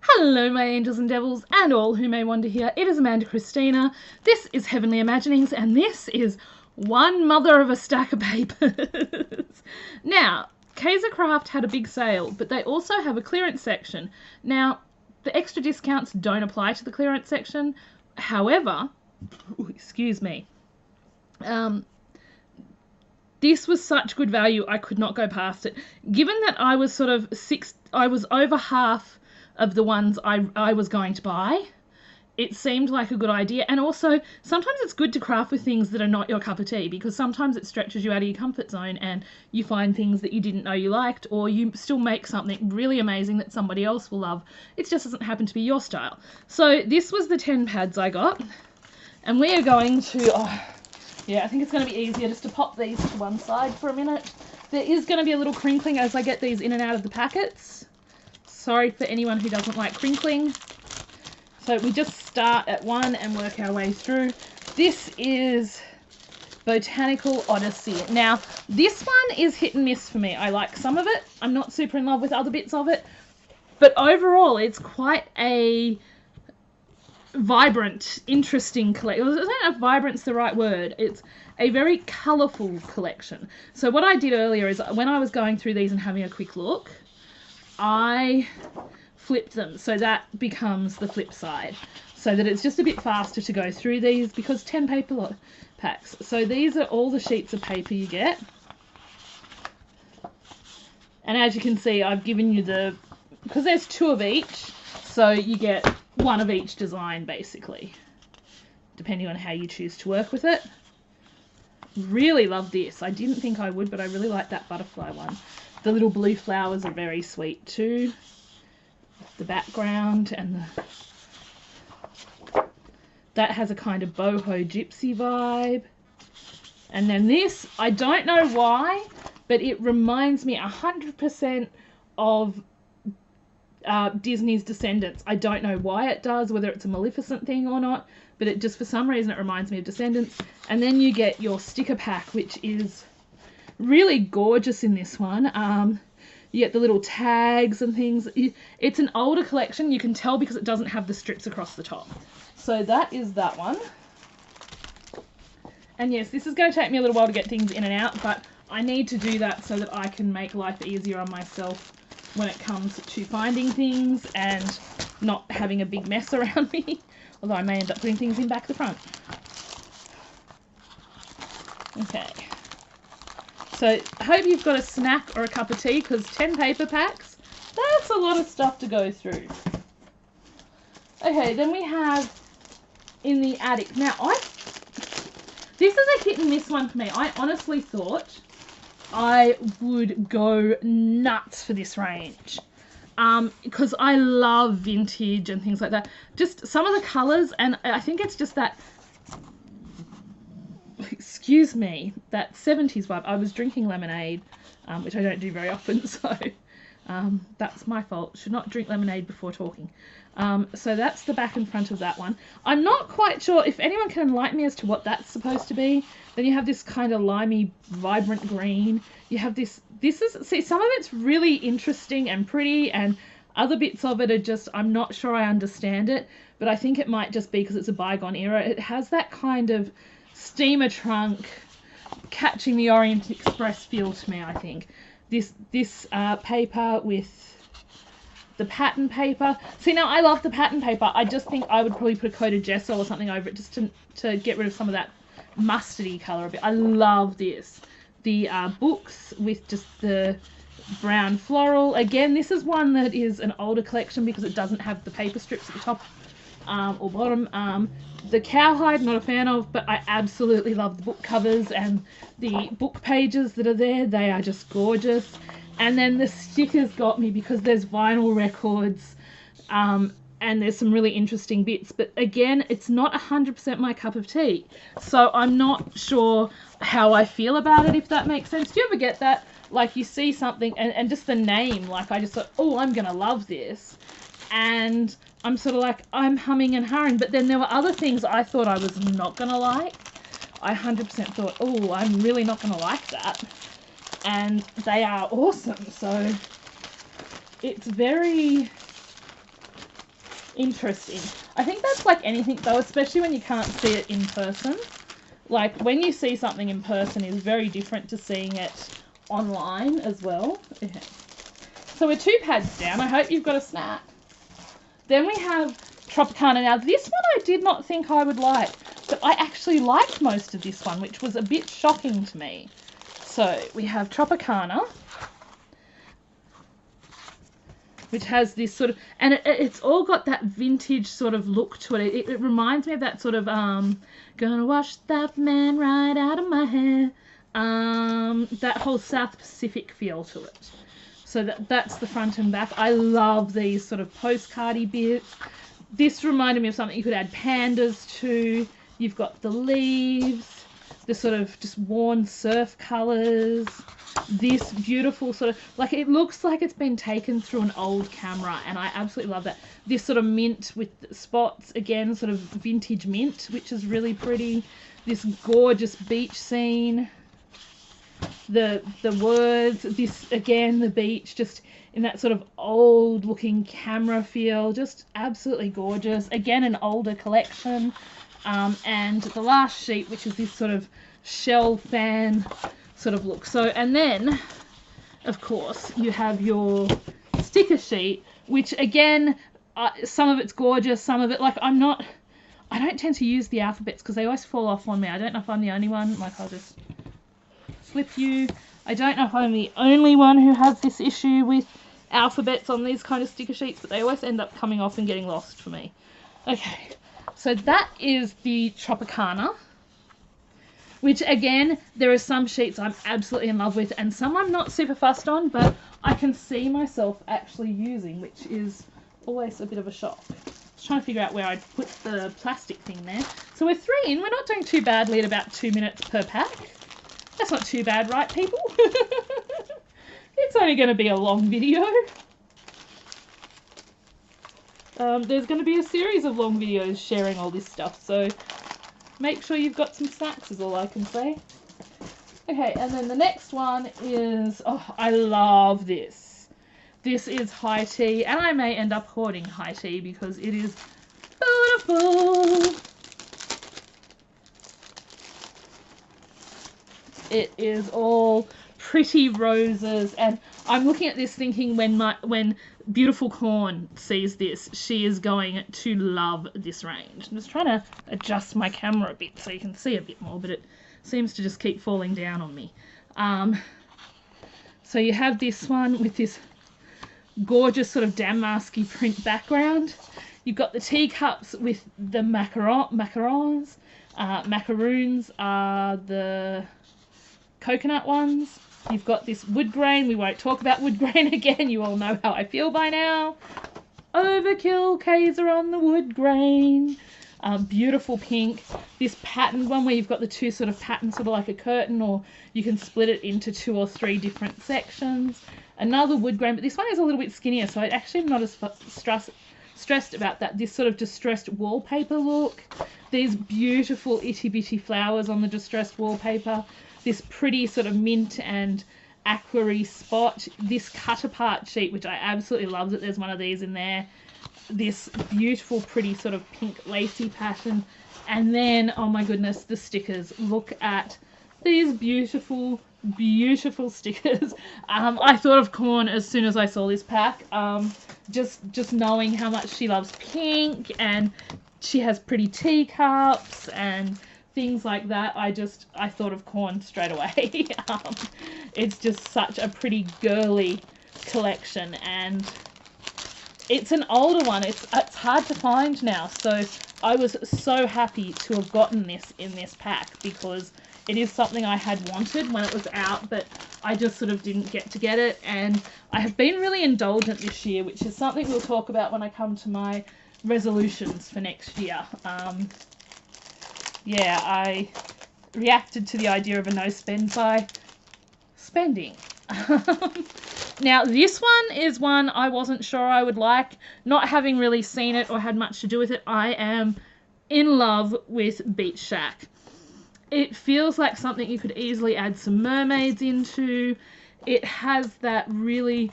Hello my angels and devils and all who may wander here. It is Amanda Christina. This is Heavenly Imaginings and this is one mother of a stack of papers. Now, Kaiser had a big sale, but they also have a clearance section. Now, the extra discounts don't apply to the clearance section. However, excuse me, this was such good value I could not go past it. Given that I was I was over half of the ones I was going to buy, it seemed like a good idea. And also, sometimes it's good to craft with things that are not your cup of tea, because sometimes it stretches you out of your comfort zone and you find things that you didn't know you liked, or you still make something really amazing that somebody else will love. It just doesn't happen to be your style. So this was the 10 pads I got, and we are going to, yeah, I think it's going to be easier just to pop these to one side for a minute. There is going to be a little crinkling as I get these in and out of the packets. Sorry for anyone who doesn't like crinkling. So we just start at one and work our way through. This is Botanical Odyssey. Now, this one is hit and miss for me. I like some of it. I'm not super in love with other bits of it. But overall, it's quite a vibrant, interesting collection. I don't know if vibrant's the right word. It's a very colourful collection. So what I did earlier is when I was going through these and having a quick look, I flipped them, so that becomes the flip side, so that it's just a bit faster to go through these, because 10 paper packs. So these are all the sheets of paper you get, and as you can see, I've given you because there's 2 of each, so you get 1 of each design basically, depending on how you choose to work with it. Really love this. I didn't think I would, but I really like that butterfly one. The little blue flowers are very sweet too. The background and that has a kind of boho gypsy vibe. And then this, I don't know why, but it reminds me 100% of Disney's Descendants. I don't know why it does, whether it's a Maleficent thing or not, but it just, for some reason, it reminds me of Descendants. And then you get your sticker pack, which is really gorgeous in this one. You get the little tags and things. It's an older collection, you can tell, because it doesn't have the strips across the top. So that is that one. And yes, this is going to take me a little while to get things in and out, but I need to do that so that I can make life easier on myself when it comes to finding things and not having a big mess around me. Although I may end up putting things in back to front. Okay. So I hope you've got a snack or a cup of tea, because 10 paper packs, that's a lot of stuff to go through. Okay, then we have In the Attic. Now, this is a hit and miss one for me. I honestly thought I would go nuts for this range, because I love vintage and things like that. Just some of the colours, and I think it's just that, excuse me, that 70s vibe. I was drinking lemonade, which I don't do very often, so that's my fault. Should not drink lemonade before talking. So that's the back and front of that one. I'm not quite sure if anyone can enlighten me as to what that's supposed to be. Then you have this kind of limey, vibrant green. You have this is, see, some of it's really interesting and pretty, and other bits of it are just, I'm not sure I understand it, but I think it might just be because it's a bygone era. It has that kind of steamer trunk, Catching the Orient Express feel to me, I think. This paper with the pattern paper. See, now I love the pattern paper. I just think I would probably put a coat of gesso or something over it just to get rid of some of that mustardy colour a bit. I love this. The books with just the brown floral. Again, this is one that is an older collection because it doesn't have the paper strips at the top or bottom. The cowhide, not a fan of, but I absolutely love the book covers and the book pages that are there. They are just gorgeous. And then the stickers got me because there's vinyl records, and there's some really interesting bits. But again, it's not 100% my cup of tea. So I'm not sure how I feel about it, if that makes sense. Do you ever get that? Like, you see something and just the name, like, I just thought, oh, I'm going to love this. And I'm sort of like, I'm humming and hawing. But then there were other things I thought I was not going to like. I 100% thought, oh, I'm really not going to like that. And they are awesome. So it's very interesting. I think that's like anything though, especially when you can't see it in person. Like when you see something in person is very different to seeing it online as well. Okay. So we're 2 pads down. I hope you've got a snack. Then we have Tropicana. Now this one I did not think I would like, but I actually liked most of this one, which was a bit shocking to me. So we have Tropicana, which has this sort of, and it's all got that vintage sort of look to it. It reminds me of that sort of, gonna wash that man right out of my hair, that whole South Pacific feel to it. So that's the front and back. I love these sort of postcardy bits. This reminded me of something you could add pandas to. You've got the leaves, the sort of just worn surf colours. This beautiful sort of, like, it looks like it's been taken through an old camera, and I absolutely love that. This sort of mint with spots, again, sort of vintage mint, which is really pretty. This gorgeous beach scene. The words, this, again, the beach, just in that sort of old looking camera feel, just absolutely gorgeous. Again, an older collection. And the last sheet, which is this sort of shell fan sort of look. So, and then, of course, you have your sticker sheet, which again, some of it's gorgeous, some of it, like, I don't tend to use the alphabets because they always fall off on me. I don't know if I'm the only one. Like, I'll just flip you. I don't know if I'm the only one who has this issue with alphabets on these kind of sticker sheets, but they always end up coming off and getting lost for me. Okay, so that is the Tropicana, which again, there are some sheets I'm absolutely in love with and some I'm not super fussed on, but I can see myself actually using, which is always a bit of a shock. I was trying to figure out where I'd put the plastic thing there. So we're 3 in. We're not doing too badly at about 2 minutes per pack. That's not too bad, right, people? It's only going to be a long video. There's going to be a series of long videos sharing all this stuff, so make sure you've got some snacks is all I can say. Okay, and then the next one is, oh, I love this. This is high tea, and I may end up hoarding high tea because it is beautiful. It is all pretty roses, and I'm looking at this thinking when Beautiful Corn sees this, she is going to love this range. I'm just trying to adjust my camera a bit so you can see a bit more, but it seems to just keep falling down on me. So you have this one with this gorgeous sort of damask-y print background. You've got the teacups with the macarons. Macaroons are the coconut ones. You've got this wood grain. We won't talk about wood grain again. You all know how I feel by now. Overkill Kaiser on the wood grain. Beautiful pink. This patterned one where you've got the 2 sort of patterns, sort of like a curtain, or you can split it into 2 or 3 different sections. Another wood grain, but this one is a little bit skinnier, so I actually am not as stressed about that. This sort of distressed wallpaper look. These beautiful itty bitty flowers on the distressed wallpaper. This pretty sort of mint and aquary spot. This cut apart sheet, which I absolutely love that there's one of these in there. This beautiful pretty sort of pink lacy pattern. And then, oh my goodness, the stickers. Look at these beautiful, beautiful stickers. I thought of Corn as soon as I saw this pack. Just knowing how much she loves pink, and she has pretty teacups and things like that. I thought of Corn straight away. It's just such a pretty girly collection, and it's an older one. It's hard to find now, so I was so happy to have gotten this in this pack because it is something I had wanted when it was out, but I just sort of didn't get to get it, and I have been really indulgent this year, which is something we'll talk about when I come to my resolutions for next year. Yeah, I reacted to the idea of a no spend by spending. Now, this one is one I wasn't sure I would like. Not having really seen it or had much to do with it, I am in love with Beach Shack. It feels like something you could easily add some mermaids into. It has that really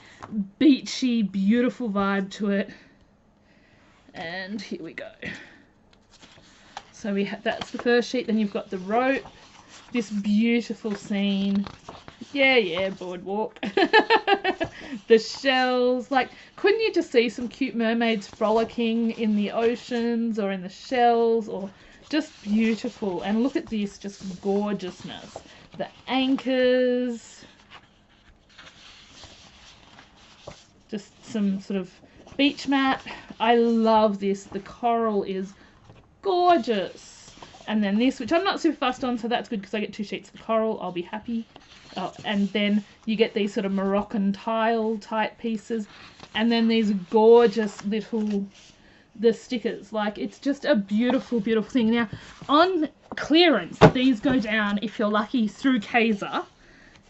beachy, beautiful vibe to it. And here we go. So that's the first sheet. Then you've got the rope, this beautiful scene. Yeah, boardwalk. The shells. Like, couldn't you just see some cute mermaids frolicking in the oceans or in the shells, or just beautiful? And look at this, just gorgeousness. The anchors. Just some sort of beach mat. I love this. The coral is gorgeous. And then this, which I'm not super fussed on, so that's good because I get 2 sheets of coral. I'll be happy. Oh, and then you get these sort of Moroccan tile type pieces, and then these gorgeous little the stickers. Like, it's just a beautiful, beautiful thing. Now, on clearance, these go down, if you're lucky, through Kaiser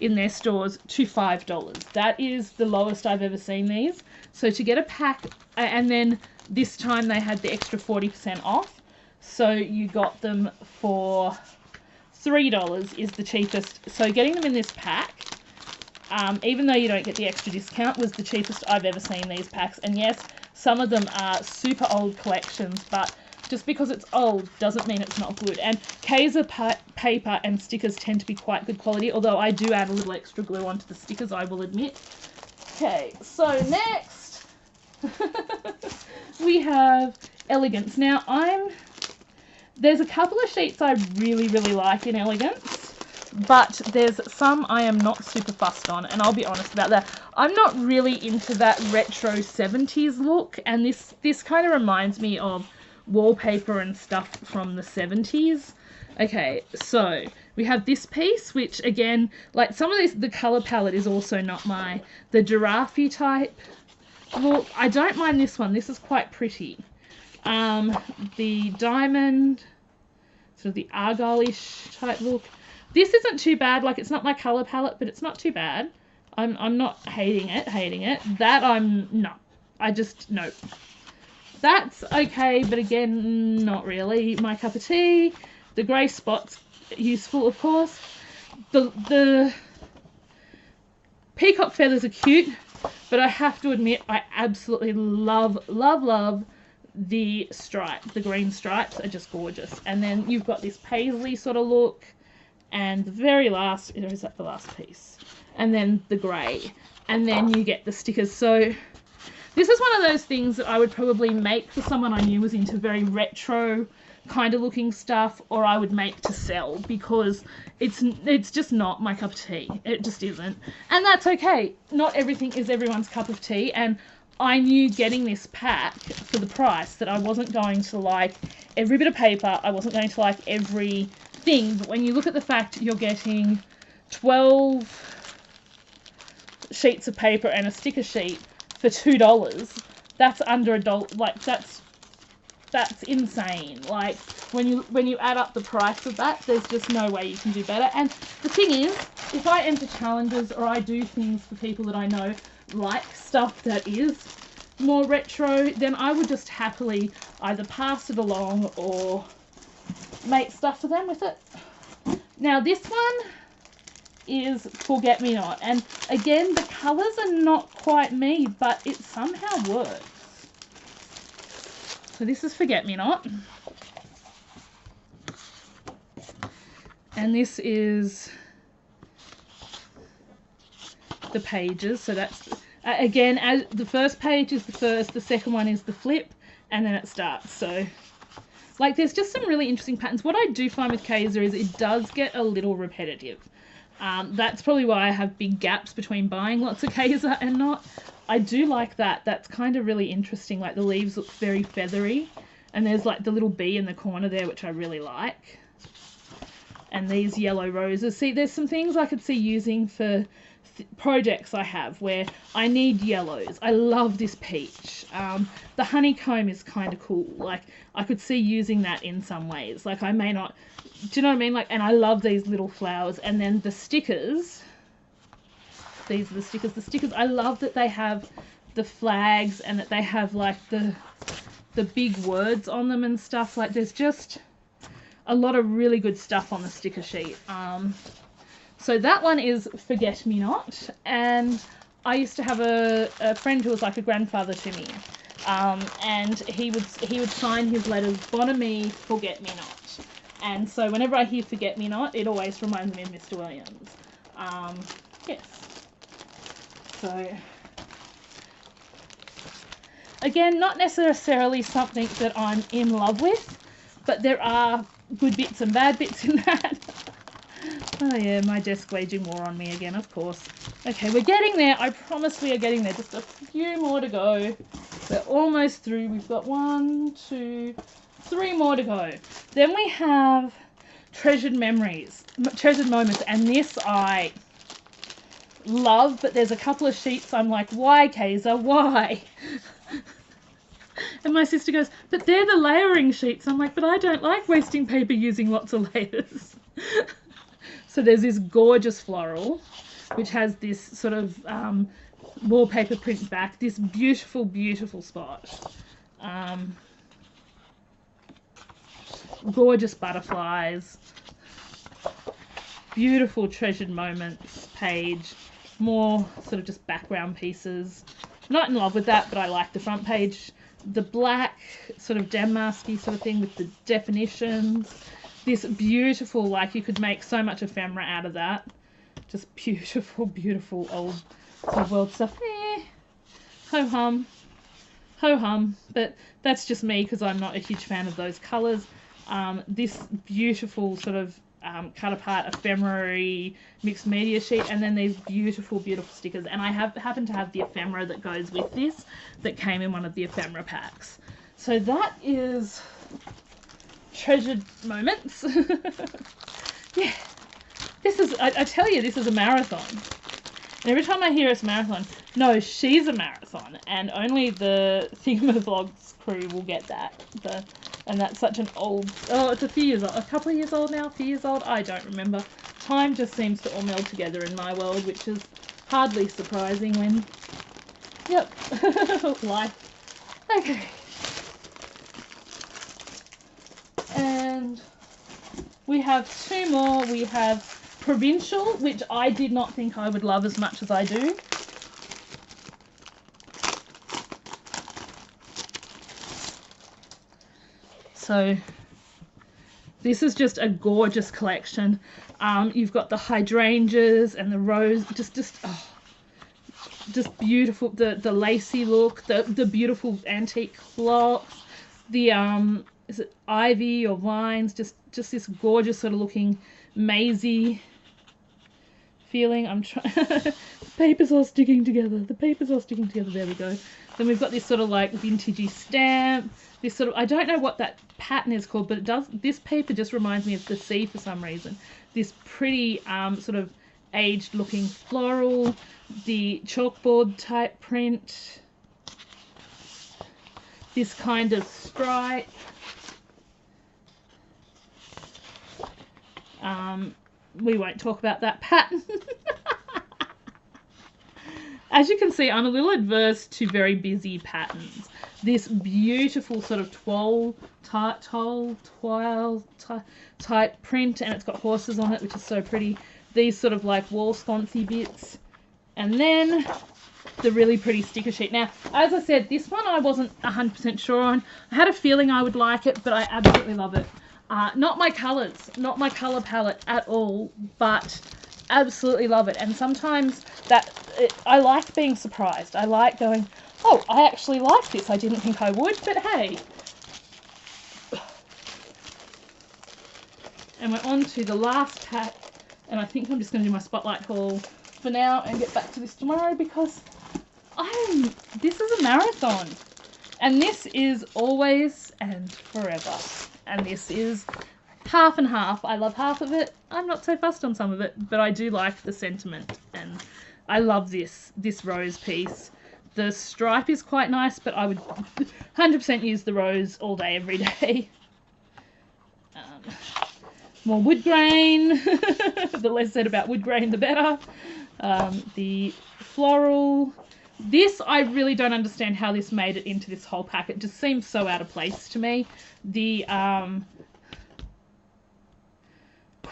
in their stores to $5. That is the lowest I've ever seen these. So to get a pack, and then this time they had the extra 40% off. So you got them for $3 is the cheapest. So getting them in this pack, even though you don't get the extra discount, was the cheapest I've ever seen these packs. And yes, some of them are super old collections, but just because it's old doesn't mean it's not good. And Kaiser paper and stickers tend to be quite good quality, although I do add a little extra glue onto the stickers, I will admit. Okay, so next we have Elegance. Now, there's a couple of sheets I really, really like in Elegance, but there's some I am not super fussed on, and I'll be honest about that. I'm not really into that retro 70s look, and this kind of reminds me of wallpaper and stuff from the 70s. Okay, so we have this piece, which again, like some of these, the colour palette is also not the giraffe type look. I don't mind this one. This is quite pretty. The diamond, sort of the argyle-ish type look. This isn't too bad. Like, it's not my colour palette, but it's not too bad. I'm not hating it. That no. That's okay, but again, not really my cup of tea. The grey spots, useful, of course. The peacock feathers are cute, but I have to admit, I absolutely love the stripe. The green stripes are just gorgeous. And then you've got this paisley sort of look, and the very last, or is that the last piece? And then the grey. And then you get the stickers. So this is one of those things that I would probably make for someone I knew was into very retro kind of looking stuff, or I would make to sell, because it's just not my cup of tea. It just isn't. And that's okay. Not everything is everyone's cup of tea, and I knew getting this pack for the price that I wasn't going to like every bit of paper, I wasn't going to like every thing, but when you look at the fact you're getting 12 sheets of paper and a sticker sheet for $2, that's under $1. Like, that's insane. Like, when you add up the price of that, there's just no way you can do better. And the thing is, if I enter challenges or I do things for people that I know like stuff that is more retro, then I would just happily either pass it along or make stuff for them with it. Now, this one is Forget Me Not, and again, the colours are not quite me, but it somehow works. So this is Forget Me Not, and this is the pages. So that's again, as the first page is the first, the second one is the flip, and then it starts. So like, there's just some really interesting patterns. What I do find with Kaiser is it does get a little repetitive. That's probably why I have big gaps between buying lots of Kaiser and not. I do like that. That's kind of really interesting. Like, the leaves look very feathery, and there's like the little bee in the corner there, which I really like. And these yellow roses. See, there's some things I could see using for projects I have where I need yellows. I love this peach. The honeycomb is kind of cool. Like, I could see using that in some ways. Like, I may not, do you know what I mean? Like, and I love these little flowers. And then the stickers, these are the stickers. The stickers, I love that they have the flags and that they have like the big words on them and stuff. Like, there's just a lot of really good stuff on the sticker sheet. So that one is Forget Me Not, and I used to have a friend who was like a grandfather to me, and he would sign his letters Bonamy Forget Me Not. And so whenever I hear Forget Me Not, it always reminds me of Mr. Williams. Yes. So again, not necessarily something that I'm in love with, but there are good bits and bad bits in that. Oh yeah, my desk waging war on me again, of course. Okay, we're getting there. I promise we are getting there. Just a few more to go. We're almost through. We've got 1, 2, 3 more to go. Then we have treasured memories, treasured moments, and this I love, but there's a couple of sheets I'm like, why, Kaiser, why? And my sister goes, but they're the layering sheets. I'm like, but I don't like wasting paper using lots of layers. So there's this gorgeous floral, which has this sort of wallpaper print back, this beautiful, beautiful spot. Gorgeous butterflies, beautiful treasured moments page, more sort of just background pieces. Not in love with that, but I like the front page. The black sort of damask-y sort of thing with the definitions. This beautiful, like you could make so much ephemera out of that. Just beautiful, beautiful old sort of world stuff. Ho-hum. Ho-hum. But that's just me because I'm not a huge fan of those colours. This beautiful sort of cut apart ephemera mixed media sheet, and then these beautiful, beautiful stickers. And I happen to have the ephemera that goes with this that came in one of the ephemera packs. So that is treasured moments. Yeah, this is, I tell you, this is a marathon. And every time I hear it's a marathon, no, she's a marathon, and only the Thingamavlogs crew will get that. And that's such an old, oh, it's a few years old, a couple of years old now, a few years old, I don't remember. Time just seems to all meld together in my world, which is hardly surprising when, yep, life. Okay. And we have 2 more. We have Provincial, which I did not think I would love as much as I do. So this is just a gorgeous collection. You've got the hydrangeas and the rose, just beautiful. The lacy look, the beautiful antique clocks, the is it ivy or vines? Just this gorgeous sort of looking mazy feeling. I'm trying. The paper's all sticking together. The paper's all sticking together. There we go. Then we've got this sort of like vintagey stamp. This sort of, I don't know what that pattern is called, but it does. This paper just reminds me of the sea for some reason. This pretty sort of aged looking floral. The chalkboard type print. This kind of stripe. We won't talk about that pattern. As you can see, I'm a little adverse to very busy patterns. This beautiful sort of twirl type print, and it's got horses on it, which is so pretty. These sort of like wall sconcy bits. And then the really pretty sticker sheet. Now, as I said, this one I wasn't 100% sure on. I had a feeling I would like it, but I absolutely love it. Not my colours, not my colour palette at all, but absolutely love it. And sometimes I like being surprised. I like going, oh, I actually like this. I didn't think I would, but hey. And we're on to the last pack, and I think I'm just going to do my spotlight haul for now and get back to this tomorrow, because this is a marathon. And this is always and forever. And this is half and half. I love half of it. I'm not so fussed on some of it, but I do like the sentiment. And I love this rose piece. The stripe is quite nice, but I would 100% use the rose all day, every day. More wood grain. The less said about wood grain, the better. The floral. This, I really don't understand how this made it into this whole pack. It just seems so out of place to me. The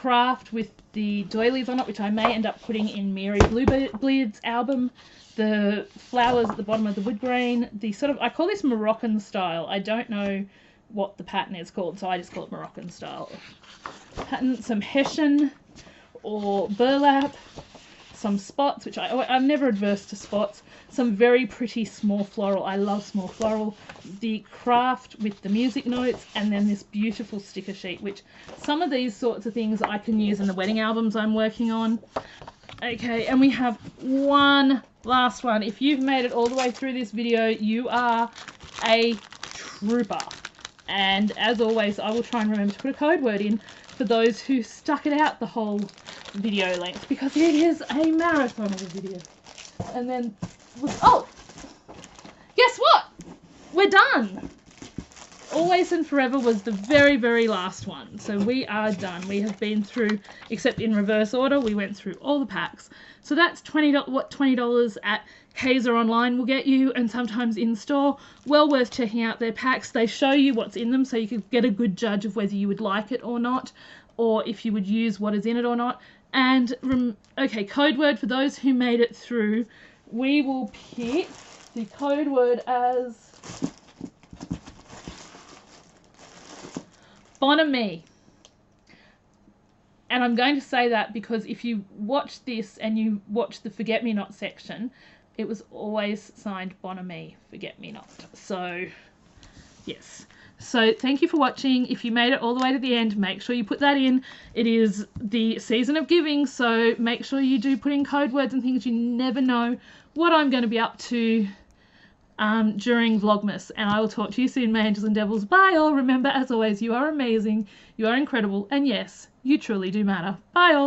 craft with the doilies on it, which I may end up putting in Mary Bluebeard's album. The flowers at the bottom of the wood grain. The sort of, I call this Moroccan style. I don't know what the pattern is called, so I just call it Moroccan style pattern. Some hessian or burlap, some spots, which I'm never adverse to spots, some very pretty small floral. I love small floral. The craft with the music notes, and then this beautiful sticker sheet, which some of these sorts of things I can use in the wedding albums I'm working on. Okay, and we have one last one. If you've made it all the way through this video, you are a trooper. And as always, I will try and remember to put a code word in for those who stuck it out the whole video length, because it is a marathon of a video. And then, oh, guess what? We're done. Always and Forever was the very, very last one. So we are done. We have been through, except in reverse order, we went through all the packs. So that's $20 at Kaiser online will get you, and sometimes in store. Well worth checking out their packs. They show you what's in them, so you can get a good judge of whether you would like it or not, or if you would use what is in it or not. And okay, code word for those who made it through. We will pick the code word as Bon Ami. And I'm going to say that because if you watch this and you watch the Forget Me Not section, it was always signed Bon Ami, Forget Me Not. So, yes. So, thank you for watching. If you made it all the way to the end, make sure you put that in. It is the season of giving, so make sure you do put in code words and things. You never know what I'm going to be up to during Vlogmas. And I will talk to you soon, my angels and devils. Bye all. Remember, as always, you are amazing, you are incredible, and yes, you truly do matter. Bye all.